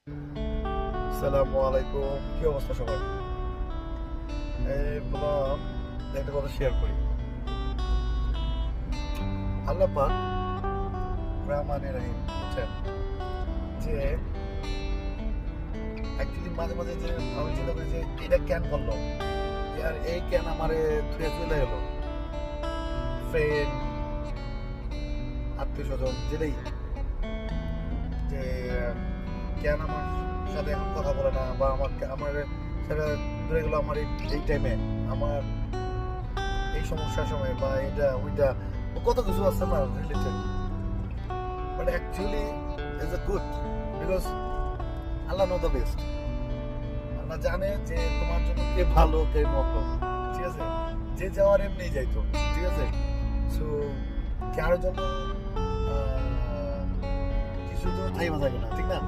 আসসালামু আলাইকুম, কি অবস্থা সবার? বললাম একটা কথা শেয়ার করি। আল্লাহ পাক রহমানে রহিম, বুঝছেন? যে অ্যাকচুয়ালি মাঝে মাঝে যে আমি চিন্তা করি যে এটা কেন করলো, আর এই কেন আমারে ধুয়ে চলে এলো, ফ্রেন্ড, আত্মীয় স্বজন যেটাই, যে কেন আমার সাথে এখন কথা বলে না, বা আমার সাথে দূরে গেলো আমার এই টাইমে, আমার এই সমস্যার সময়, বা এটা ওইটা কত কিছু আছে না related. But actually is a good, because Allah know the best. Allah জানে যে তোমার জন্য কে ভালো কে মন্দ, ঠিক আছে? যে যাওয়ার এমনি যাইতো, ঠিক আছে? সো কারোর জন্য কিছু তো থাইমা থাকে না, ঠিক না?